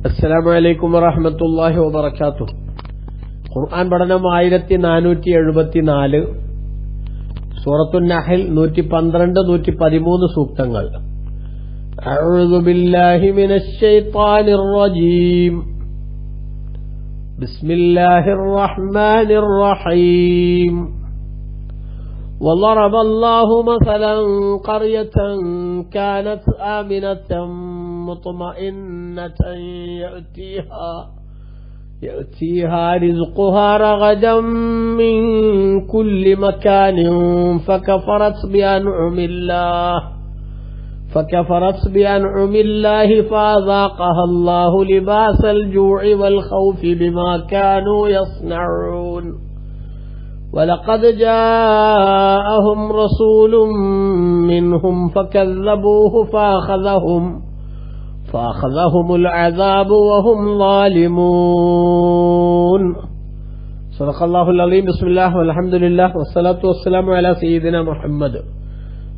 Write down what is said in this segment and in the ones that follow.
അസ്സലാമു അലൈക്കും വറഹ്മത്തുള്ളാഹി വബറകാതുഹു. ഖുർആൻ പഠനം 1474, സൂറത്തുൻ നഹൽ 112, 113 സൂക്തങ്ങൾ. അഊദു ബില്ലാഹി മിനശ് ശൈത്വാനിർ റജീം. ബിസ്മില്ലാഹിർ റഹ്മാനിർ റഹീം. وضرب الله مثلا قرية كانت آمنة مطمئنة يأتيها رزقها رغدا من كل مكان فكفرت بأنعم الله فأذاقها الله لباس الجوع والخوف بما كانوا يصنعون. ولقد جاءهم رسول منهم فكذبوه فأخذهم العذاب وهم ظالمون. صدق الله العظيم. بسم الله والحمد لله والصلاة والسلام على سيدنا محمد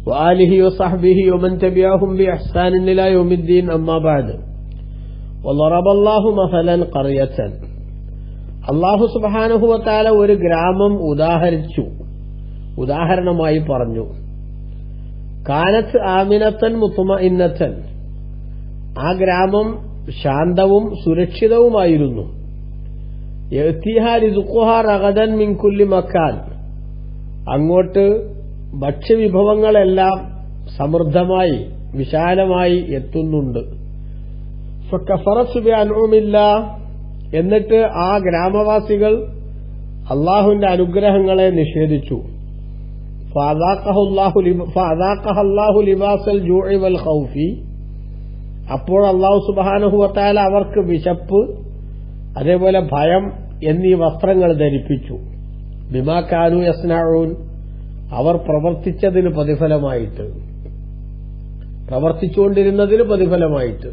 وآله وصحبه ومن تبعهم بإحسان إلى يوم الدين. أما بعد. وضرب الله مثلا قرية. അല്ലാഹു സുബ്ഹാനഹു വ തആല ഒരു ഗ്രാമം ഉദാഹരണമായി പറഞ്ഞു. കാനത്ത് ആമിനത്തൻ മുത്മഇന്നത്തൻ. ആ ഗ്രാമം ശാന്തവും സുരക്ഷിതവുമായിരുന്നു. യഅ്തിഹാ റിസ്ഖുഹാ റഗദൻ മിൻ കുല്ലി മക്കാൻ. അങ്ങോട്ട് ഭക്ഷ്യവിഭവങ്ങളെല്ലാം സമൃദ്ധമായി വിശാലമായി എത്തുന്നുണ്ട്. ഫകഫറത് ബിഅൻഉമില്ലാഹ്. എന്നിട്ട് ആ ഗ്രാമവാസികൾ അള്ളാഹുവിന്റെ അനുഗ്രഹങ്ങളെ നിഷേധിച്ചു. ഫഅദാഖഹല്ലാഹു ലിബാസൽ ജൂഇ വൽ ഖൗഫി. അപ്പോൾ അല്ലാഹു സുബ്ഹാനഹു വ തആല അവർക്ക് വിശപ്പ്, അതേപോലെ ഭയം എന്നീ വസ്ത്രങ്ങൾ ധരിപ്പിച്ചു. ബിമാ കാനൂ യസ്നഊൻ. അവർ പ്രവർത്തിച്ചുകൊണ്ടിരുന്നതിന് പ്രതിഫലമായിട്ട്.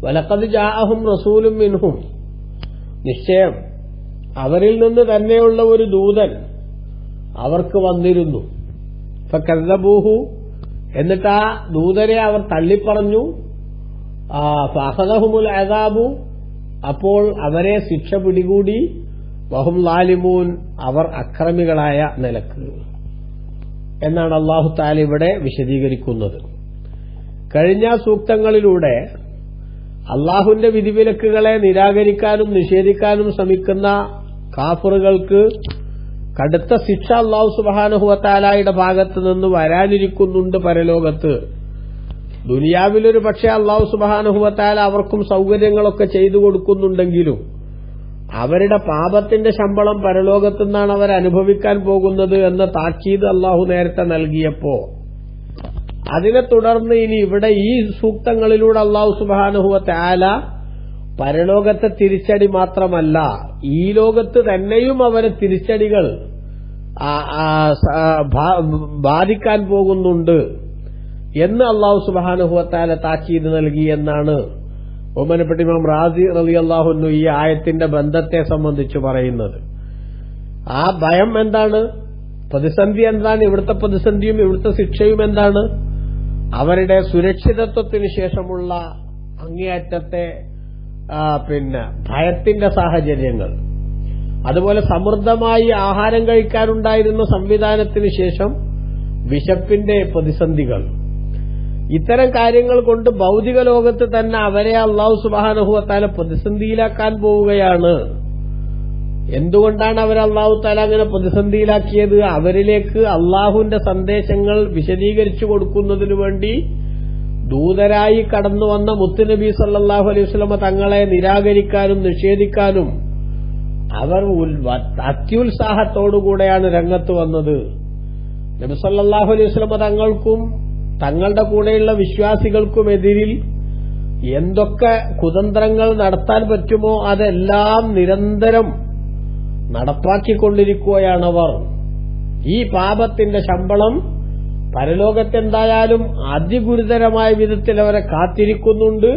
വലഖദ് ജാഅഹും റസൂലും മിൻഹും. നിശ്ചയം അവരിൽ നിന്ന് തന്നെയുള്ള ഒരു ദൂതൻ അവർക്ക് വന്നിരുന്നു. ഫകസ്സബൂഹു. എന്നിട്ട് ആ ദൂതനെ അവർ തള്ളിപ്പറഞ്ഞു. ഫഅഖദഹുമുൽ അദാബു. അപ്പോൾ അവരെ ശിക്ഷ പിടികൂടി. വഹും ളാലിമൂൻ. അവർ അക്രമികളായ നിലക്ക് എന്നാണ് അല്ലാഹു തആല ഇവിടെ വിശദീകരിക്കുന്നത്. കഴിഞ്ഞ സൂക്തങ്ങളിലൂടെ അള്ളാഹുവിന്റെ വിധിവിലക്കുകളെ നിരാകരിക്കാനും നിഷേധിക്കാനും ശ്രമിക്കുന്ന കാഫിറുകൾക്ക് കടുത്ത ശിക്ഷ അല്ലാഹു സുബ്ഹാനഹു വ തആലയുടെ ഭാഗത്ത് നിന്ന് വരാനിരിക്കുന്നുണ്ട് പരലോകത്ത്. ദുനിയാവിലൊരു പക്ഷേ അല്ലാഹു സുബ്ഹാനഹു വ തആല അവർക്കും സൗകര്യങ്ങളൊക്കെ ചെയ്തു കൊടുക്കുന്നുണ്ടെങ്കിലും അവരുടെ പാപത്തിന്റെ ശമ്പളം പരലോകത്തു നിന്നാണ് അവർ അനുഭവിക്കാൻ പോകുന്നത് എന്ന താക്കീത് അല്ലാഹു നേരത്തെ നൽകിയപ്പോ അതിനെ തുടർന്ന് ഇനി ഇവിടെ ഈ സൂക്തങ്ങളിലൂടെ അല്ലാഹു സുബ്ഹാനഹു വ തആല പരലോകത്തെ തിരിച്ചടി മാത്രമല്ല ഈ ലോകത്ത് തന്നെയും അവരെ തിരിച്ചടികൾ ബാധിക്കാൻ പോകുന്നുണ്ട് എന്ന് അല്ലാഹു സുബ്ഹാനഹു വ തആല താക്കീത് നൽകി എന്നാണ് ബഹുമാനപ്പെട്ട ഇമാം റാസി റളിയല്ലാഹു അൻഹു ഈ ആയത്തിന്റെ ബന്ധത്തെ സംബന്ധിച്ച് പറയുന്നത്. ആ ഭയം എന്താണ്, പ്രതിസന്ധി എന്താണ്, ഇവിടുത്തെ പ്രതിസന്ധിയും ഇവിടുത്തെ ശിക്ഷയും എന്താണ്? അവരുടെ സുരക്ഷിതത്വത്തിന് ശേഷമുള്ള അങ്ങേയറ്റത്തെ ഭയത്തിന്റെ സാഹചര്യങ്ങൾ, അതുപോലെ സമൃദ്ധമായി ആഹാരം കഴിക്കാനുണ്ടായിരുന്ന സംവിധാനത്തിന് ശേഷം വിശപ്പിന്റെ പ്രതിസന്ധികൾ, ഇത്തരം കാര്യങ്ങൾ കൊണ്ട് ഭൗതിക ലോകത്ത് തന്നെ അവരെ അല്ലാഹു സുബ്ഹാനഹു വ തആല പ്രതിസന്ധിയിലാക്കാൻ പോവുകയാണ്. എന്തുകൊണ്ടാണ് അവരെ അല്ലാഹു തആല അങ്ങനെ പ്രതിസന്ധിയിലാക്കിയത്? അവരിലേക്ക് അല്ലാഹുവിന്റെ സന്ദേശങ്ങൾ വിശദീകരിച്ചു കൊടുക്കുന്നതിനു വേണ്ടി ദൂതരായി കടന്നു വന്ന മുത്തുനബി സല്ലല്ലാഹു അലൈഹി വസല്ലമ തങ്ങളെ നിരാകരിക്കാനും നിഷേധിക്കാനും അവർ അത്യുത്സാഹത്തോടുകൂടെയാണ് രംഗത്ത് വന്നത്. നബി സല്ലല്ലാഹു അലൈഹി വസല്ലമ തങ്ങൾക്കും തങ്ങളുടെ കൂടെയുള്ള വിശ്വാസികൾക്കുമെതിരിൽ എന്തൊക്കെ കുതന്ത്രങ്ങൾ നടത്താൻ പറ്റുമോ അതെല്ലാം നിരന്തരം നടപ്പാക്കിക്കൊണ്ടിരിക്കുകയാണവർ. ഈ പാപത്തിന്റെ ശമ്പളം പരലോകത്തെന്തായാലും അതിഗുരുതരമായ വിധത്തിൽ അവരെ കാത്തിരിക്കുന്നുണ്ട്.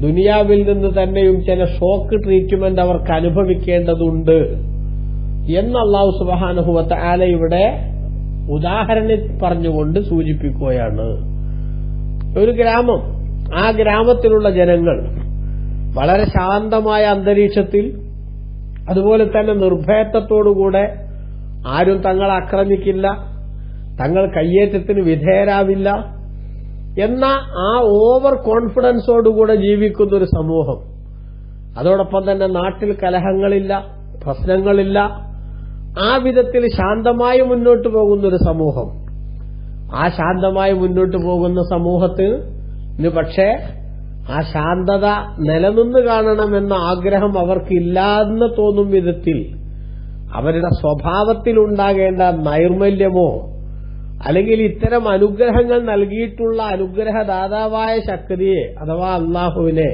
ദുനിയാവിൽ നിന്ന് തന്നെയും ചില ഷോക്ക് ട്രീറ്റ്മെന്റ് അവർക്ക് അനുഭവിക്കേണ്ടതുണ്ട് എന്ന് അല്ലാഹു സുബ്ഹാനഹു വ തആല ഇവിടെ ഉദാഹരണം പറഞ്ഞുകൊണ്ട് സൂചിപ്പിക്കുകയാണ്. ഒരു ഗ്രാമം, ആ ഗ്രാമത്തിലുള്ള ജനങ്ങൾ വളരെ ശാന്തമായ അന്തരീക്ഷത്തിൽ, അതുപോലെ തന്നെ നിർഭയത്വത്തോടുകൂടെ ആരും തങ്ങളെ ആക്രമിക്കില്ല, തങ്ങൾ കയ്യേറ്റത്തിന് വിധേയരാവില്ല എന്ന ആ ഓവർ കോൺഫിഡൻസോടുകൂടെ ജീവിക്കുന്ന ഒരു സമൂഹം. അതോടൊപ്പം തന്നെ നാട്ടിൽ കലഹങ്ങളില്ല, പ്രശ്നങ്ങളില്ല, ആ വിധത്തിൽ ശാന്തമായി മുന്നോട്ട് പോകുന്ന ഒരു സമൂഹം. ആ ശാന്തമായി മുന്നോട്ട് പോകുന്ന സമൂഹത്തിന് പക്ഷേ ആ ശാന്തത നിലനിന്ന് കാണണമെന്ന ആഗ്രഹം അവർക്കില്ലാന്ന് തോന്നും വിധത്തിൽ അവരുടെ സ്വഭാവത്തിലുണ്ടാകേണ്ട നൈർമല്യമോ അല്ലെങ്കിൽ ഇത്തരം അനുഗ്രഹങ്ങൾ നൽകിയിട്ടുള്ള അനുഗ്രഹദാതാവായ ശക്തിയെ അഥവാ അള്ളാഹുവിനെ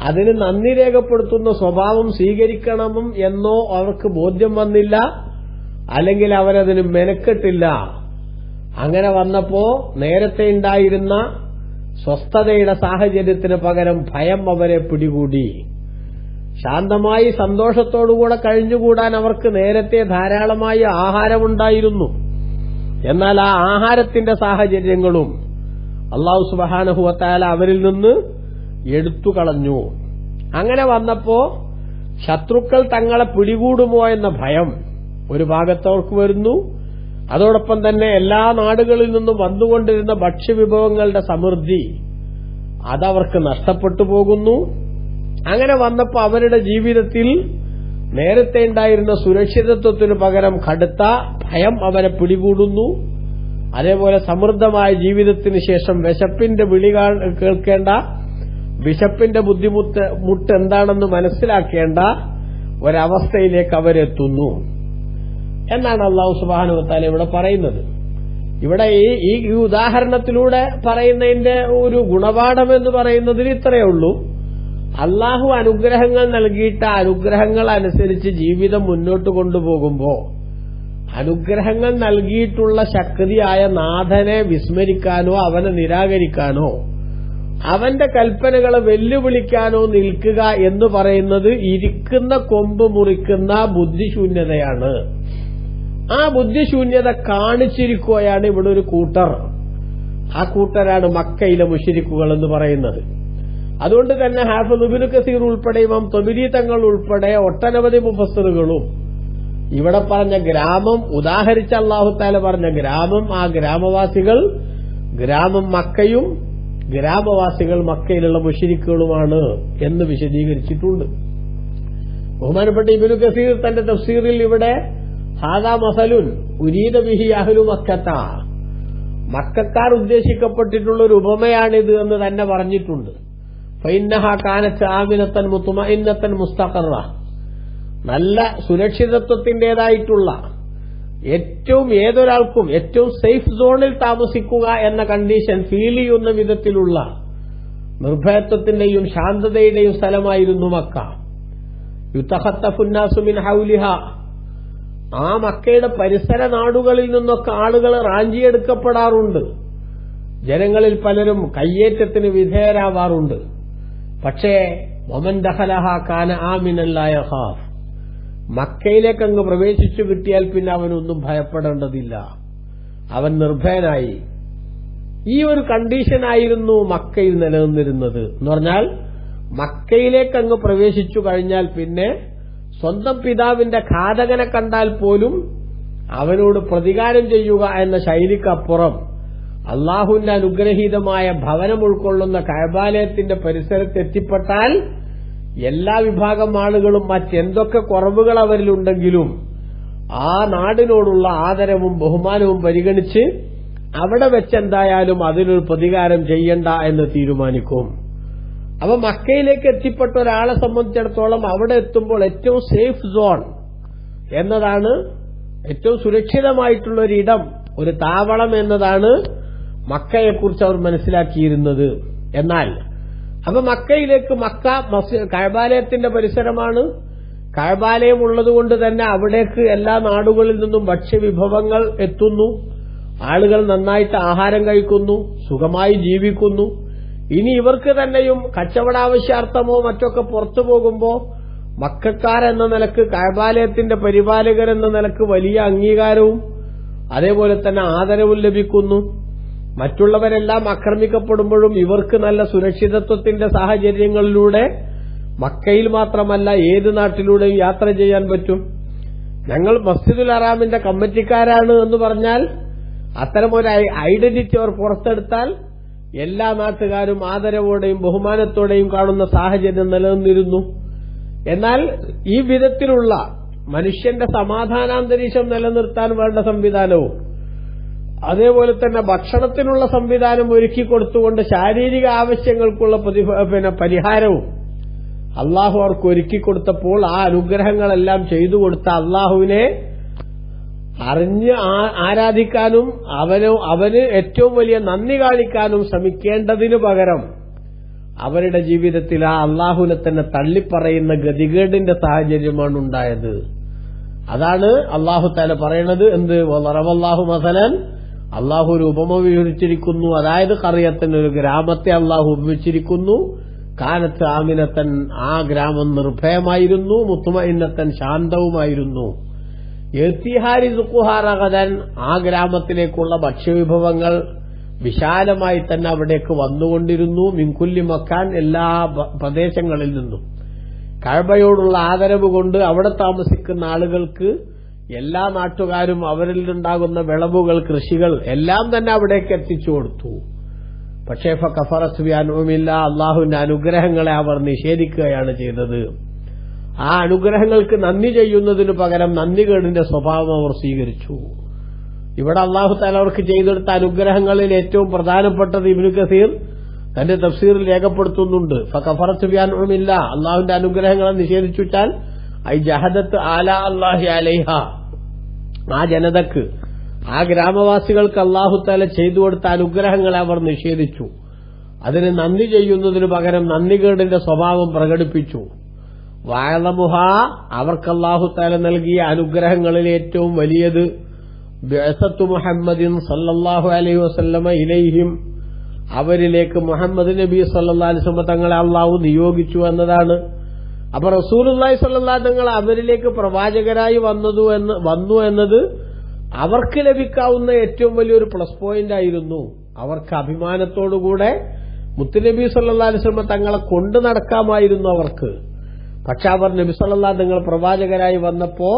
അതിന് നന്ദി രേഖപ്പെടുത്തുന്ന സ്വഭാവം സ്വീകരിക്കണം എന്നോ അവർക്ക് ബോധ്യം വന്നില്ല, അല്ലെങ്കിൽ അവരതിന് മെനക്കെട്ടില്ല. അങ്ങനെ വന്നപ്പോ നേരത്തെ ഉണ്ടായിരുന്ന സ്വസ്ഥതയുടെ സാഹചര്യത്തിന് പകരം ഭയം അവരെ പിടികൂടി. ശാന്തമായി സന്തോഷത്തോടുകൂടെ കഴിഞ്ഞുകൂടാൻ അവർക്ക് നേരത്തെ ധാരാളമായി ആഹാരമുണ്ടായിരുന്നു. എന്നാൽ ആ ആഹാരത്തിന്റെ സാഹചര്യങ്ങളും അല്ലാഹു സുബ്ഹാനഹു വ തആല അവരിൽ നിന്ന് എടുത്തു കളഞ്ഞു. അങ്ങനെ വന്നപ്പോ ശത്രുക്കൾ തങ്ങളെ പിടികൂടുമോ എന്ന ഭയം ഒരു ഭാഗത്തവർക്ക് വരുന്നു. അതോടൊപ്പം തന്നെ എല്ലാ നാടുകളിൽ നിന്നും വന്നുകൊണ്ടിരുന്ന ഭക്ഷ്യവിഭവങ്ങളുടെ സമൃദ്ധി അതവർക്ക് നഷ്ടപ്പെട്ടു പോകുന്നു. അങ്ങനെ വന്നപ്പോൾ അവരുടെ ജീവിതത്തിൽ നേരത്തെ ഉണ്ടായിരുന്ന സുരക്ഷിതത്വത്തിനു പകരം കടുത്ത ഭയം അവരെ പിടികൂടുന്നു. അതേപോലെ സമൃദ്ധമായ ജീവിതത്തിന് ശേഷം വിശപ്പിന്റെ വിളി കേൾക്കേണ്ട, വിശപ്പിന്റെ ബുദ്ധിമുട്ട് എന്താണെന്ന് മനസ്സിലാക്കേണ്ട ഒരവസ്ഥയിലേക്ക് അവരെത്തുന്നു എന്നാണ് അല്ലാഹു സുബ്ഹാനഹു വ തആല ഇവിടെ പറയുന്നത്. ഇവിടെ ഈ ഉദാഹരണത്തിലൂടെ പറയുന്നതിന്റെ ഒരു ഗുണപാഠം എന്ന് പറയുന്നതിൽ ഇത്രയേ ഉള്ളൂ. അള്ളാഹു അനുഗ്രഹങ്ങൾ നൽകിയിട്ട് അനുഗ്രഹങ്ങൾ അനുസരിച്ച് ജീവിതം മുന്നോട്ട് കൊണ്ടുപോകുമ്പോ അനുഗ്രഹങ്ങൾ നൽകിയിട്ടുള്ള ശക്തിയായ നാഥനെ വിസ്മരിക്കാനോ അവനെ നിരാകരിക്കാനോ അവന്റെ കൽപ്പനകളെ വെല്ലുവിളിക്കാനോ നിൽക്കുക എന്ന് പറയുന്നത് ഇരിക്കുന്ന കൊമ്പ് മുറിക്കുന്ന ബുദ്ധിശൂന്യതയാണ്. ആ ബുദ്ധിശൂന്യത കാണിച്ചിരിക്കുകയാണ് ഇവിടെ ഒരു കൂട്ടർ. ആ കൂട്ടരാണ് മക്കയിലെ മുശ്രിക്കുകൾ എന്ന് പറയുന്നത്. അതുകൊണ്ട് തന്നെ ഹാഫിദ് ഇബ്നു കസീർ ഉൾപ്പെടെ ഇമാം തബരി തങ്ങൾ ഉൾപ്പെടെ ഒട്ടനവധി മുഫസ്സിറുകളും ഇവിടെ പറഞ്ഞ ഗ്രാമം ഉദാഹരിച്ച അല്ലാഹു തആല പറഞ്ഞ ഗ്രാമം, ആ ഗ്രാമവാസികൾ ഗ്രാമം മക്കയും ഗ്രാമവാസികൾ മക്കയിലുള്ള മുശ്രിക്കുകളുമാണ് എന്ന് വിശദീകരിച്ചിട്ടുണ്ട്. ബഹുമാനപ്പെട്ട ഇബ്നു കസീർ തന്റെ തഫ്സീറിൽ ഇവിടെ ഹാദാ മസലുൻ ഉരീദ ബിഹി അഹ്ലു മക്കത്ത, മക്കക്കാർ ഉദ്ദേശിക്കപ്പെട്ടിട്ടുള്ള ഒരു ഉപമയാണിത് എന്ന് തന്നെ പറഞ്ഞിട്ടുണ്ട്. ഫഇന്നഹാ കാനത്ത് ആമിനത്തൻ മുത്മഇന്നത്തൻ മുസ്തഖറ, നല്ല സുരക്ഷിതത്വത്തിന്റേതായിട്ടുള്ള ഏറ്റവും ഏതൊരാൾക്കും ഏറ്റവും സേഫ് സോണിൽ താമസിക്കുക എന്ന കണ്ടീഷൻ ഫീൽ ചെയ്യുന്ന വിധത്തിലുള്ള നിർഭയത്വത്തിന്റെയും ശാന്തതയുടെയും സ്ഥലമായിരുന്നു മക്ക. യുതഖത്തഫുന്നാസു മിൻ ഹൗലിഹ, ആ മക്കയുടെ പരിസര നാടുകളിൽ നിന്നൊക്കെ ആളുകൾ റാഞ്ചിയെടുക്കപ്പെടാറുണ്ട്. ജനങ്ങളിൽ പലരും കയ്യേറ്റത്തിന് വിധേയരാവാറുണ്ട്. പക്ഷേ വമൻ ദഖലഹ കാന ആമിനൻ ലാ യഖാഫ്, മക്കയിലേക്ക് അങ്ങ് പ്രവേശിച്ചു കിട്ടിയാൽ പിന്നെ അവനൊന്നും ഭയപ്പെടേണ്ടതില്ല, അവൻ നിർഭയനായി. ഈ ഒരു കണ്ടീഷനായിരുന്നു മക്കയിൽ നിലനിന്നിരുന്നത്. എന്ന് പറഞ്ഞാൽ മക്കയിലേക്ക് അങ്ങ് പ്രവേശിച്ചു കഴിഞ്ഞാൽ പിന്നെ സ്വന്തം പിതാവിന്റെ ഘാതകനെ കണ്ടാൽ പോലും അവനോട് പ്രതികാരം ചെയ്യുക എന്ന ശൈലിക്കപ്പുറം അള്ളാഹുവിന്റെ അനുഗ്രഹീതമായ ഭവനം ഉൾക്കൊള്ളുന്ന കഅബാലയത്തിന്റെ പരിസരത്തെത്തിപ്പെട്ടാൽ എല്ലാ വിഭാഗം ആളുകളും മറ്റെന്തൊക്കെ കുറവുകൾ അവരിലുണ്ടെങ്കിലും ആ നാടിനോടുള്ള ആദരവും ബഹുമാനവും പരിഗണിച്ച് അവിടെ വെച്ചെന്തായാലും അതിനൊരു പ്രതികാരം ചെയ്യണ്ട എന്ന് തീരുമാനിക്കും. അപ്പൊ മക്കയിലേക്ക് എത്തിപ്പെട്ട ഒരാളെ സംബന്ധിച്ചിടത്തോളം അവിടെ എത്തുമ്പോൾ ഏറ്റവും സേഫ് സോൺ എന്നതാണ്, ഏറ്റവും സുരക്ഷിതമായിട്ടുള്ള ഒരിടം, ഒരു താവളം എന്നതാണ് മക്കയെക്കുറിച്ച് അവർ മനസ്സിലാക്കിയിരുന്നത്. എന്നാൽ അപ്പൊ മക്കയിലേക്ക്, മക്ക കഅബാലയത്തിന്റെ പരിസരമാണ്, കഅബാലയം ഉള്ളതുകൊണ്ട് തന്നെ അവിടേക്ക് എല്ലാ നാടുകളിൽ നിന്നും ഭക്ഷ്യവിഭവങ്ങൾ എത്തുന്നു, ആളുകൾ നന്നായിട്ട് ആഹാരം കഴിക്കുന്നു, സുഖമായി ജീവിക്കുന്നു. ഇനി ഇവർക്ക് തന്നെയും കച്ചവടാവശ്യാർത്ഥമോ മറ്റൊക്കെ പുറത്തു പോകുമ്പോ മക്കക്കാരെന്ന നിലക്ക്, കഅബാലയത്തിന്റെ പരിപാലകരെന്ന നിലക്ക് വലിയ അംഗീകാരവും അതേപോലെ തന്നെ ആദരവും ലഭിക്കുന്നു. മറ്റുള്ളവരെല്ലാം ആക്രമിക്കപ്പെടുമ്പോഴും ഇവർക്ക് നല്ല സുരക്ഷിതത്വത്തിന്റെ സാഹചര്യങ്ങളിലൂടെ മക്കയിൽ മാത്രമല്ല ഏത് നാട്ടിലൂടെയും യാത്ര ചെയ്യാൻ പറ്റും. ഞങ്ങൾ മസ്ജിദുൽ ഹറാമിന്റെ കമ്മിറ്റിക്കാരാണ് എന്ന് പറഞ്ഞാൽ അത്തരമൊരു ഐഡന്റിറ്റി അവർ പുറത്തെടുത്താൽ എല്ലാ നാട്ടുകാരും ആദരവോടെയും ബഹുമാനത്തോടെയും കാണുന്ന സാഹചര്യം നിലനിന്നിരുന്നു. എന്നാൽ ഈ വിധത്തിലുള്ള മനുഷ്യന്റെ സമാധാനാന്തരീക്ഷം നിലനിർത്താൻ വേണ്ട സംവിധാനവും അതേപോലെ തന്നെ ഭക്ഷണത്തിനുള്ള സംവിധാനം ഒരുക്കി കൊടുത്തുകൊണ്ട് ശാരീരിക ആവശ്യങ്ങൾക്കുള്ള പരിഹാരവും അള്ളാഹു അവർക്ക് ഒരുക്കിക്കൊടുത്തപ്പോൾ ആ അനുഗ്രഹങ്ങളെല്ലാം ചെയ്തു കൊടുത്ത അള്ളാഹുവിനെ അറിഞ്ഞ് ആരാധിക്കാനും അവന് ഏറ്റവും വലിയ നന്ദി കാണിക്കാനും ശ്രമിക്കേണ്ടതിനു പകരം അവരുടെ ജീവിതത്തിൽ ആ അള്ളാഹുവിനെ തന്നെ തള്ളിപ്പറയുന്ന ഗതികേടിന്റെ സാഹചര്യമാണ് ഉണ്ടായത്. അതാണ് അള്ളാഹു തആല പറയണത്. എന്ത് വറബല്ലാഹു മസലൻ, അള്ളാഹു ഒരു ഉപമ വിവരിച്ചിരിക്കുന്നു. അതായത് ഖറിയത്തൻ, ഒരു ഗ്രാമത്തെ അള്ളാഹു ഉപമിച്ചിരിക്കുന്നു. കാനത്ത് ആമിനത്തൻ, ആ ഗ്രാമം നിർഭയമായിരുന്നു. മുത്മഇന്നത്തൻ, ശാന്തവുമായിരുന്നു. യത്തിഹാരി സുഖുഹാറഗദൻ, ആ ഗ്രാമത്തിലേക്കുള്ള ഭക്ഷ്യവിഭവങ്ങൾ വിശാലമായി തന്നെ അവിടേക്ക് വന്നുകൊണ്ടിരുന്നു. മിൻകുല്ലി മക്കാൻ, എല്ലാ പ്രദേശങ്ങളിൽ നിന്നും. കഅബയോടുള്ള ആദരവ് കൊണ്ട് അവിടെ താമസിക്കുന്ന ആളുകൾക്ക് എല്ലാ നാട്ടുകാരും അവരിൽ നിന്നുണ്ടാകുന്ന വിളവുകൾ, കൃഷികൾ എല്ലാം തന്നെ അവിടേക്ക് എത്തിച്ചു കൊടുത്തു. പക്ഷേ ഫകഫറത് ബിഅൻഉമില്ല, അള്ളാഹുവിന്റെ അനുഗ്രഹങ്ങളെ അവർ നിഷേധിക്കുകയാണ് ചെയ്തത്. ആ അനുഗ്രഹങ്ങൾക്ക് നന്ദി ചെയ്യുന്നതിനു പകരം നന്ദികേടിന്റെ സ്വഭാവം അവർ സ്വീകരിച്ചു. ഇവിടെ അള്ളാഹു തആല അവർക്ക് ചെയ്തെടുത്ത അനുഗ്രഹങ്ങളിൽ ഏറ്റവും പ്രധാനപ്പെട്ടത് ഇബ്നു കസീർ തന്റെ തഫ്സീറിൽ രേഖപ്പെടുത്തുന്നുണ്ട്. ഫകഫറത് ബിഅൻഉമില്ല, അള്ളാഹുവിന്റെ അനുഗ്രഹങ്ങളെ നിഷേധിച്ചാൽ ഐ ജഹദത്ത് ആലാ അല്ലാഹി അലൈഹ, ആ ജനതക്ക്, ആ ഗ്രാമവാസികൾക്ക് അള്ളാഹു തആല ചെയ്തു കൊടുത്ത അനുഗ്രഹങ്ങളെ അവർ നിഷേധിച്ചു. അതിന് നന്ദി ചെയ്യുന്നതിനു പകരം നന്ദികേടിന്റെ സ്വഭാവം പ്രകടിപ്പിച്ചു. വഅലമുഹ, അവർക്ക് അള്ളാഹു തആല നൽകിയ അനുഗ്രഹങ്ങളിൽ ഏറ്റവും വലിയത് ബിഅസത്തു മുഹമ്മദിൻ സല്ലല്ലാഹു അലൈഹി വസല്ലമ ഇലൈഹിം, അവരിലേക്ക് മുഹമ്മദ് നബി സല്ലല്ലാഹു അലൈഹി വസല്ലം തങ്ങളെ അള്ളാഹു നിയോഗിച്ചു എന്നതാണ്. അപ്പൊ റസൂലുള്ളാഹി സ്വല്ലല്ലാഹു തങ്ങൾ അവരിലേക്ക് പ്രവാചകരായി വന്നു എന്നത് അവർക്ക് ലഭിക്കാവുന്ന ഏറ്റവും വലിയൊരു പ്ലസ് പോയിന്റ് ആയിരുന്നു. അവർക്ക് അഭിമാനത്തോടുകൂടെ മുത്തുനബി സല്ലല്ലാഹു അലൈഹി വസല്ലം തങ്ങളെ കൊണ്ടു നടക്കാമായിരുന്നു അവർക്ക്. പക്ഷെ അവർ നബി സല്ലല്ലാഹു തങ്ങൾ പ്രവാചകരായി വന്നപ്പോ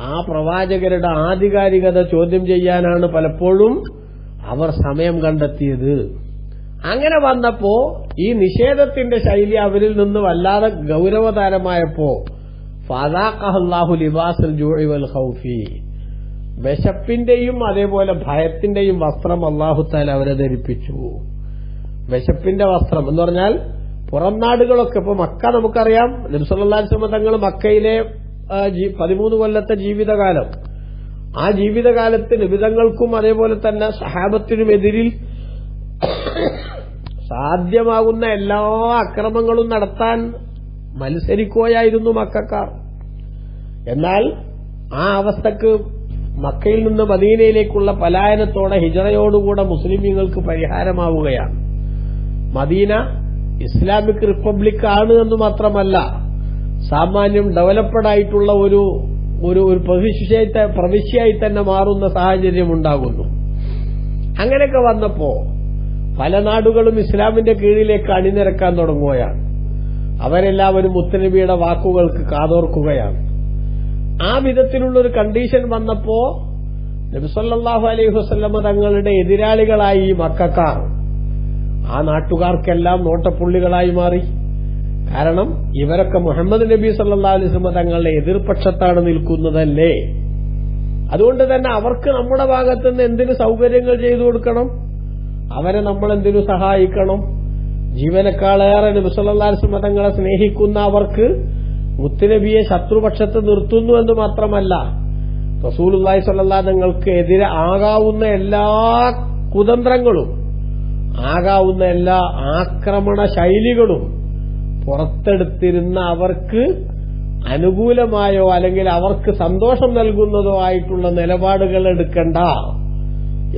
ആ പ്രവാചകരുടെ ആധികാരികത ചോദ്യം ചെയ്യാനാണ് പലപ്പോഴും അവർ സമയം കണ്ടെത്തിയത്. അങ്ങനെ വന്നപ്പോ ഈ നിഷേധത്തിന്റെ ശൈലി അവരിൽ നിന്ന് വല്ലാതെ ഗൌരവതരമായപ്പോ ഫദാഖഹുല്ലാഹു ലിബാസുൽ ജൂഇ വൽ ഖൗഫി, വിശപ്പിന്റെയും അതേപോലെ ഭയത്തിന്റെയും വസ്ത്രം അല്ലാഹു തആല അവരെ ധരിപ്പിച്ചു. വിശപ്പിന്റെ വസ്ത്രം എന്ന് പറഞ്ഞാൽ പുറം നാടുകളൊക്കെ, ഇപ്പൊ മക്ക നമുക്കറിയാം, നബി സല്ലല്ലാഹു അലൈഹി വസല്ലം തങ്ങൾ മക്കയിലെ 13 കൊല്ലത്തെ ജീവിതകാലം, ആ ജീവിതകാലത്ത് നിബിതങ്ങൾക്കും അതേപോലെ തന്നെ സഹാബത്തിനുമെതിരിൽ സാധ്യമാകുന്ന എല്ലാ അക്രമങ്ങളും നടത്താൻ മത്സരിക്കുകയായിരുന്നു മക്കക്കാർ. എന്നാൽ ആ അവസ്ഥക്ക് മക്കയിൽ നിന്ന് മദീനയിലേക്കുള്ള പലായനത്തോടെ ഹിജറയോടുകൂടെ മുസ്ലിമീങ്ങൾക്ക് പരിഹാരമാവുകയാണ്. മദീന ഇസ്ലാമിക് റിപ്പബ്ലിക് ആണ് എന്ന് മാത്രമല്ല, സാമാന്യം ഡെവലപ്ഡ് ആയിട്ടുള്ള ഒരു പ്രവിശ്യയായി തന്നെ മാറുന്ന സാഹചര്യം ഉണ്ടാകുന്നു. അങ്ങനെയൊക്കെ വന്നപ്പോ പല നാടുകളും ഇസ്ലാമിന്റെ കീഴിലേക്ക് അണിനിരക്കാൻ തുടങ്ങുകയാണ്. അവരെല്ലാവരും മുത്തുനബിയുടെ വാക്കുകൾക്ക് കാതോർക്കുകയാണ്. ആ വിധത്തിലുള്ളൊരു കണ്ടീഷൻ വന്നപ്പോ നബി സല്ലല്ലാഹു അലൈഹി വസല്ലം തങ്ങളുടെ എതിരാളികളായി ഈ മക്കക്കാർ ആ നാട്ടുകാർക്കെല്ലാം നോട്ടപ്പുള്ളികളായി മാറി. കാരണം ഇവരൊക്കെ മുഹമ്മദ് നബി സല്ലല്ലാഹു അലൈഹി വസല്ലം തങ്ങളുടെ എതിർപക്ഷത്താണ് നിൽക്കുന്നതല്ലേ. അതുകൊണ്ട് തന്നെ അവർക്ക് നമ്മുടെ ഭാഗത്തുനിന്ന് എന്തിനു സൗകര്യങ്ങൾ ചെയ്തു കൊടുക്കണം, അവരെ നമ്മൾ എന്തിനു സഹായിക്കണം. ജീവനേക്കാളേറെ നബി സല്ലല്ലാഹു അലൈഹി വസല്ലം തങ്ങളെ സ്നേഹിക്കുന്ന അവർക്ക് മുത്തുനബിയെ ശത്രുപക്ഷത്ത് നിർത്തുന്നു എന്ന് മാത്രമല്ല, റസൂലുള്ളാഹി സ്വല്ലല്ലാഹു തങ്ങൾക്ക് എതിരെ ആകാവുന്ന എല്ലാ കുതന്ത്രങ്ങളും, ആകാവുന്ന എല്ലാ ആക്രമണ ശൈലികളും പുറത്തെടുത്തിരുന്ന അവർക്ക് അനുകൂലമായോ അല്ലെങ്കിൽ അവർക്ക് സന്തോഷം നൽകുന്നതോ ആയിട്ടുള്ള നിലപാടുകൾ എടുക്കണ്ട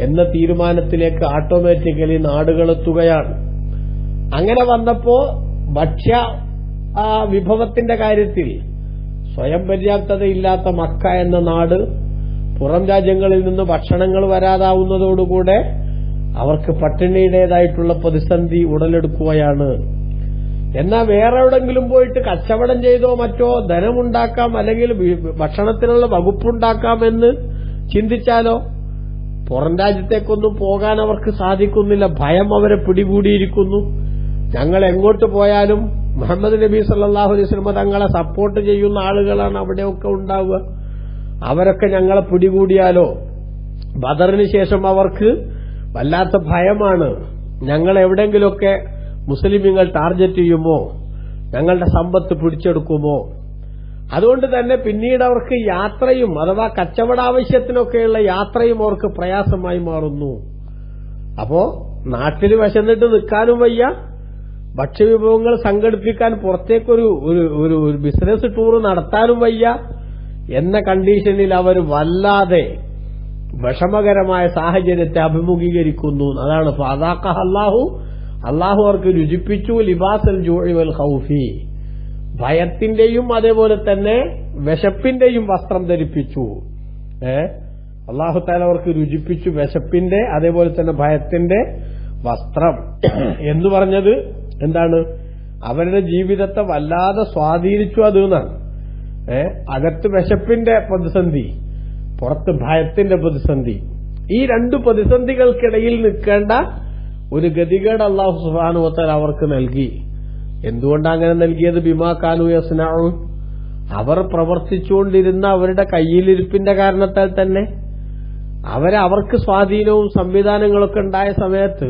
എന്ന തീരുമാനത്തിലേക്ക് ഓട്ടോമാറ്റിക്കലി നാടുകളെത്തുകയാണ്. അങ്ങനെ വന്നപ്പോ ഭക്ഷ്യ വിഭവത്തിന്റെ കാര്യത്തിൽ സ്വയം പര്യാപ്തതയില്ലാത്ത മക്ക എന്ന നാട് പുറം രാജ്യങ്ങളിൽ നിന്ന് ഭക്ഷണങ്ങൾ വരാതാവുന്നതോടുകൂടെ അവർക്ക് പട്ടിണിയുടേതായിട്ടുള്ള പ്രതിസന്ധി ഉടലെടുക്കുകയാണ്. എന്നാൽ വേറെ എവിടെങ്കിലും പോയിട്ട് കച്ചവടം ചെയ്തോ മറ്റോ ധനമുണ്ടാക്കാം, അല്ലെങ്കിൽ ഭക്ഷണത്തിനുള്ള വകുപ്പുണ്ടാക്കാമെന്ന് ചിന്തിച്ചാലോ പുറം രാജ്യത്തേക്കൊന്നും പോകാൻ അവർക്ക് സാധിക്കുന്നില്ല. ഭയം അവരെ പിടികൂടിയിരിക്കുന്നു. ഞങ്ങൾ എങ്ങോട്ട് പോയാലും മുഹമ്മദ് നബി സല്ലല്ലാഹു അലൈഹി വസല്ലം തങ്ങളെ സപ്പോർട്ട് ചെയ്യുന്ന ആളുകളാണ് അവിടെയൊക്കെ ഉണ്ടാവുക. അവരൊക്കെ ഞങ്ങളെ പിടികൂടിയാലോ? ബദറിന് ശേഷം അവർക്ക് വല്ലാത്ത ഭയമാണ്. ഞങ്ങൾ എവിടെയെങ്കിലുമൊക്കെ മുസ്ലിമീങ്ങൾ ടാർഗറ്റ് ചെയ്യുമോ, ഞങ്ങളുടെ സമ്പത്ത് പിടിച്ചെടുക്കുമോ? അതുകൊണ്ട് തന്നെ പിന്നീട് അവർക്ക് യാത്രയും അഥവാ കച്ചവടാവശ്യത്തിനൊക്കെയുള്ള യാത്രയും അവർക്ക് പ്രയാസമായി മാറുന്നു. അപ്പോ നാട്ടിൽ വിശന്നിട്ട് നിൽക്കാനും വയ്യ, ഭക്ഷ്യവിഭവങ്ങൾ സംഘടിപ്പിക്കാൻ പുറത്തേക്കൊരു ഒരു ബിസിനസ് ടൂർ നടത്താനും വയ്യ എന്ന കണ്ടീഷനിൽ അവർ വല്ലാതെ വിഷമകരമായ സാഹചര്യത്തെ അഭിമുഖീകരിക്കുന്നു. അതാണ് ഫാദാഖഹ അള്ളാഹു അവർക്ക് രുചിപ്പിച്ചു ലിബാസൽ ജൂഇ വൽ ഖൗഫി, ഭയത്തിന്റെയും അതേപോലെ തന്നെ വിശപ്പിന്റെയും വസ്ത്രം ധരിപ്പിച്ചു. അള്ളാഹു തആല അവർക്ക് രുചിപ്പിച്ചു വിശപ്പിന്റെ അതേപോലെ തന്നെ ഭയത്തിന്റെ വസ്ത്രം എന്ന് പറഞ്ഞത് എന്താണ്? അവരുടെ ജീവിതത്തെ വല്ലാതെ സ്വാധീനിച്ചു അത് എന്നാണ്. അകത്ത് വിശപ്പിന്റെ പ്രതിസന്ധി, പുറത്ത് ഭയത്തിന്റെ പ്രതിസന്ധി. ഈ രണ്ടു പ്രതിസന്ധികൾക്കിടയിൽ നിൽക്കേണ്ട ഒരു ഗതികേട് അല്ലാഹു സുബ്ഹാനഹു വ തആല അവർക്ക് നൽകി. എന്തുകൊണ്ടാണ് അങ്ങനെ നൽകിയത്? ബിമാ കാനൂ യസ്നഊൻ, അവർ പ്രവർത്തിച്ചുകൊണ്ടിരുന്ന അവരുടെ കയ്യിലിരിപ്പിന്റെ കാരണത്താൽ തന്നെ. അവർക്ക് സ്വാധീനവും സംവിധാനങ്ങളൊക്കെ ഉണ്ടായ സമയത്ത്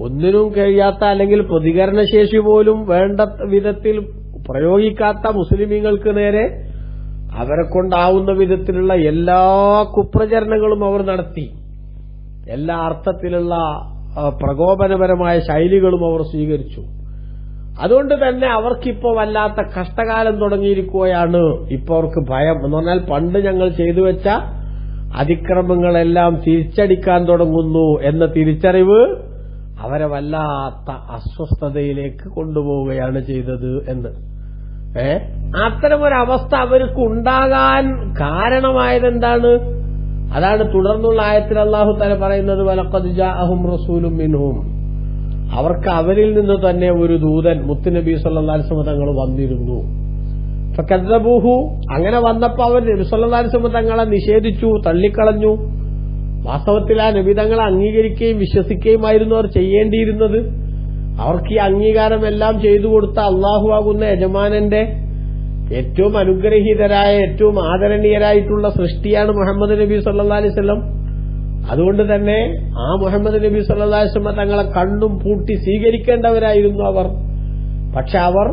ഒന്നിനും കഴിയാത്ത അല്ലെങ്കിൽ പ്രതികരണശേഷി പോലും വേണ്ട വിധത്തിൽ പ്രയോഗിക്കാത്ത മുസ്ലിമീങ്ങൾക്ക് നേരെ അവരെ കൊണ്ടാവുന്ന വിധത്തിലുള്ള എല്ലാ കുപ്രചരണങ്ങളും അവർ നടത്തി. എല്ലാ അർത്ഥത്തിലുള്ള പ്രകോപനപരമായ ശൈലികളും അവർ സ്വീകരിച്ചു. അതുകൊണ്ട് തന്നെ അവർക്കിപ്പോ വല്ലാത്ത കഷ്ടകാലം തുടങ്ങിയിരിക്കുകയാണ്. ഇപ്പൊ അവർക്ക് ഭയം എന്ന് പറഞ്ഞാൽ പണ്ട് ഞങ്ങൾ ചെയ്തു വെച്ച അതിക്രമങ്ങളെല്ലാം തിരിച്ചടിക്കാൻ തുടങ്ങുന്നു എന്ന തിരിച്ചറിവ് അവരെ വല്ലാത്ത അസ്വസ്ഥതയിലേക്ക് കൊണ്ടുപോവുകയാണ് ചെയ്തത് എന്ന്. അത്തരമൊരവസ്ഥ അവർക്ക് ഉണ്ടാകാൻ കാരണമായത് എന്താണ്? അതാണ് തുടർന്നുള്ള ആയത്തിൽ അല്ലാഹു തആല പറയുന്നത്, വലഖദ് ജാഅഹും റസൂലും മിൻഹും, അവർക്ക് അവരിൽ നിന്ന് തന്നെ ഒരു ദൂതൻ മുത്തുനബി സല്ലല്ലാഹു അലൈഹി വസല്ലം തങ്ങൾ വന്നിരുന്നു. ഫകദ്ദബൂഹു, അങ്ങനെ വന്നപ്പോൾ അവർ നബി സല്ലല്ലാഹു അലൈഹി വസല്ലം തങ്ങളെ നിഷേധിച്ചു, തള്ളിക്കളഞ്ഞു. വാസ്തവത്തിൽ ആ നബി തങ്ങളെ അംഗീകരിക്കുകയും വിശ്വസിക്കുകയുമായിരുന്നു അവർ ചെയ്യേണ്ടിയിരുന്നത്. അവർക്ക് ഈ അംഗീകാരമെല്ലാം ചെയ്തു കൊടുത്ത അള്ളാഹു ആകുന്ന യജമാനന്റെ ഏറ്റവും അനുഗ്രഹീതരായ ഏറ്റവും ആദരണീയരായിട്ടുള്ള സൃഷ്ടിയാണ് മുഹമ്മദ് നബി സല്ലല്ലാഹു അലൈഹി വസല്ലം. അതുകൊണ്ട് തന്നെ ആ മുഹമ്മദ് നബി സല്ലല്ലാഹു അലൈഹി വസല്ലം തങ്ങളെ കണ്ണും പൂട്ടി സ്വീകരിക്കേണ്ടവരായിരുന്നു അവർ. പക്ഷെ അവർ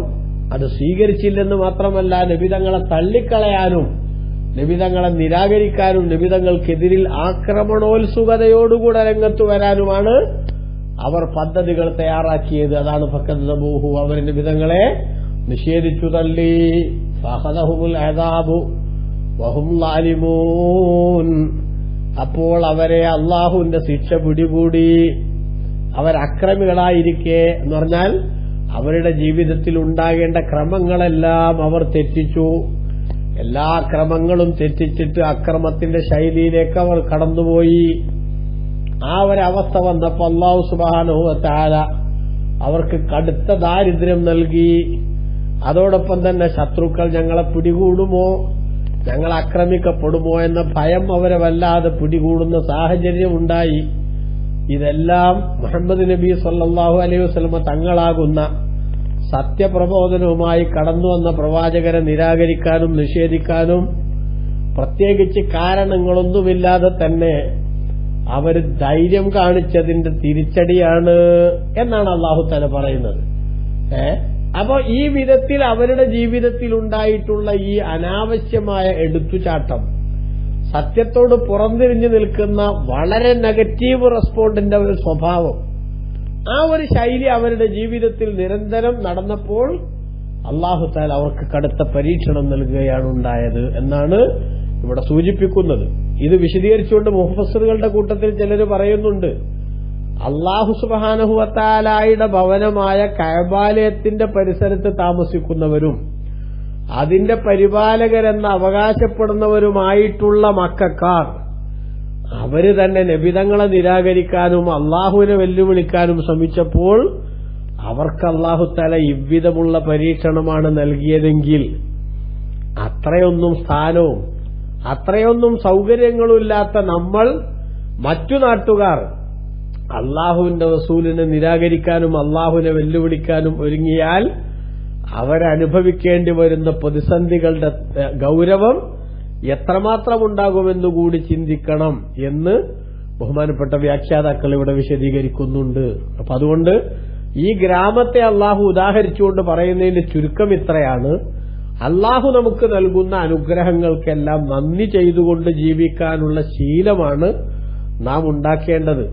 അത് സ്വീകരിച്ചില്ലെന്ന് മാത്രമല്ല, നബിതങ്ങളെ തള്ളിക്കളയാനും നബിതങ്ങളെ നിരാകരിക്കാനും നബിതങ്ങൾക്കെതിരിൽ ആക്രമണോത്സുകതയോടുകൂടെ രംഗത്ത് വരാനുമാണ് അവർ പദ്ധതികൾ തയ്യാറാക്കിയത്. അതാണ് ഫകദ്ദബൂഹു, അവർ നബിതങ്ങളെ നിഷേധിച്ചു, തള്ളി. ഫഅഖദഹുൽ അദാബു വഹും ളാലിമൂൻ, അപ്പോൾ അവരെ അള്ളാഹുവിന്റെ ശിക്ഷ പിടികൂടി. അവരക്രമികളായിരിക്കെ എന്ന് പറഞ്ഞാൽ അവരുടെ ജീവിതത്തിൽ ഉണ്ടാകേണ്ട ക്രമങ്ങളെല്ലാം അവർ തെറ്റിച്ചു. എല്ലാ ക്രമങ്ങളും തെറ്റിച്ചിട്ട് അക്രമത്തിന്റെ ശൈലിയിലേക്ക് അവർ കടന്നുപോയി. ആ ഒരവസ്ഥ വന്നപ്പോൾ അല്ലാഹു സുബ്ഹാനഹു വ തആല അവർക്ക് കടുത്ത ദാരിദ്ര്യം നൽകി. അതോടൊപ്പം തന്നെ ശത്രുക്കൾ ഞങ്ങളെ പിടികൂടുമോ, ഞങ്ങൾ ആക്രമിക്കപ്പെടുമോ എന്ന ഭയം അവരെ വല്ലാതെ പിടികൂടുന്ന സാഹചര്യം ഉണ്ടായി. ഇതെല്ലാം മുഹമ്മദ് നബി സല്ലല്ലാഹു അലൈഹി വസല്ലം തങ്ങളാകുന്ന സത്യപ്രബോധനവുമായി കടന്നുവന്ന പ്രവാചകരെ നിരാകരിക്കാനും നിഷേധിക്കാനും പ്രത്യേകിച്ച് കാരണങ്ങളൊന്നുമില്ലാതെ തന്നെ അവർ ധൈര്യം കാണിച്ചതിന്റെ തിരിച്ചടിയാണ് എന്നാണ് അല്ലാഹു തആല പറയുന്നത്. അപ്പോ ഈ വിധത്തിൽ അവരുടെ ജീവിതത്തിൽ ഉണ്ടായിട്ടുള്ള ഈ അനാവശ്യമായ എടുത്തുചാട്ടം, സത്യത്തോട് പുറംതിരിഞ്ഞു നിൽക്കുന്ന വളരെ നെഗറ്റീവ് റെസ്പോണ്ടിന്റെ ഒരു സ്വഭാവം, ആ ഒരു ശൈലി അവരുടെ ജീവിതത്തിൽ നിരന്തരം നടന്നപ്പോൾ അല്ലാഹു തആല അവർക്ക് കടുത്ത പരീക്ഷണം നൽകുകയാണ് ഉണ്ടായത് എന്നാണ് ഇവിടെ സൂചിപ്പിക്കുന്നത്. ഇത് വിശദീകരിച്ചുകൊണ്ട് മുഫസ്സിറുകളുടെ കൂട്ടത്തിൽ ചിലർ പറയുന്നുണ്ട്, അല്ലാഹു സുബ്ഹാനഹു വ തആലയുടെ ഭവനമായ കഅബാലയത്തിന്റെ പരിസരത്ത് താമസിക്കുന്നവരും അതിന്റെ പരിപാലകരെന്ന് അവകാശപ്പെടുന്നവരുമായിട്ടുള്ള മക്കക്കാർ അവര് തന്നെ നബിതങ്ങളെ നിരാകരിക്കാനും അള്ളാഹുവിനെ വെല്ലുവിളിക്കാനും ശ്രമിച്ചപ്പോൾ അവർക്ക് അല്ലാഹു തആല ഇவ்விதമുള്ള പരീക്ഷണമാണ് നൽകിയതെങ്കിൽ അത്രയൊന്നും സ്ഥാനവും അത്രയൊന്നും സൗകര്യങ്ങളുമില്ലാത്ത നമ്മൾ, മറ്റു നാട്ടുകാർ അല്ലാഹുവിന്റെ റസൂലിനെ നിരാകരിക്കാനും അല്ലാഹുവിനെ വെല്ലുവിളിക്കാനും ഒരുങ്ങിയാൽ അവരനുഭവിക്കേണ്ടി വരുന്ന പ്രതിസന്ധികളുടെ ഗൗരവം എത്രമാത്രം ഉണ്ടാകുമെന്നുകൂടി ചിന്തിക്കണം എന്ന് ബഹുമാനപ്പെട്ട വ്യാഖ്യാതാക്കൾ ഇവിടെ വിശദീകരിക്കുന്നുണ്ട്. അപ്പൊ അതുകൊണ്ട് ഈ ഗ്രാമത്തെ അല്ലാഹു ഉദാഹരിച്ചുകൊണ്ട് പറയുന്നതിന്റെ ചുരുക്കം ഇത്രയാണ്: അല്ലാഹു നമുക്ക് നൽകുന്ന അനുഗ്രഹങ്ങൾക്കെല്ലാം നന്ദി ചെയ്തുകൊണ്ട് ജീവിക്കാനുള്ള ശീലമാണ് നാം ഉണ്ടാക്കേണ്ടത്.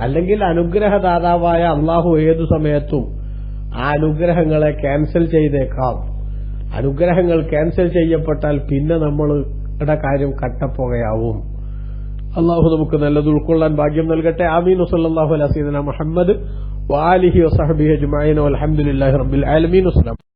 അല്ലെങ്കിൽ അനുഗ്രഹദാതാവായ അല്ലാഹു ഏതു സമയത്തും ആ അനുഗ്രഹങ്ങളെ ക്യാൻസൽ ചെയ്തേക്കാം. അനുഗ്രഹങ്ങൾ ക്യാൻസൽ ചെയ്യപ്പെട്ടാൽ പിന്നെ നമ്മളുടെ കാര്യം കട്ടപ്പുകയാവും. അല്ലാഹു നമുക്ക് നല്ലത് ഉൾക്കൊള്ളാൻ ഭാഗ്യം നൽകട്ടെ. ആമീൻ. വസല്ലല്ലാഹു അലാ സയ്യിദിനാ മുഹമ്മദ് വആലിഹി വസഹ്ബിഹി അജ്മഈൻ വൽഹംദുലില്ലാഹി റബ്ബിൽ ആലമീൻ.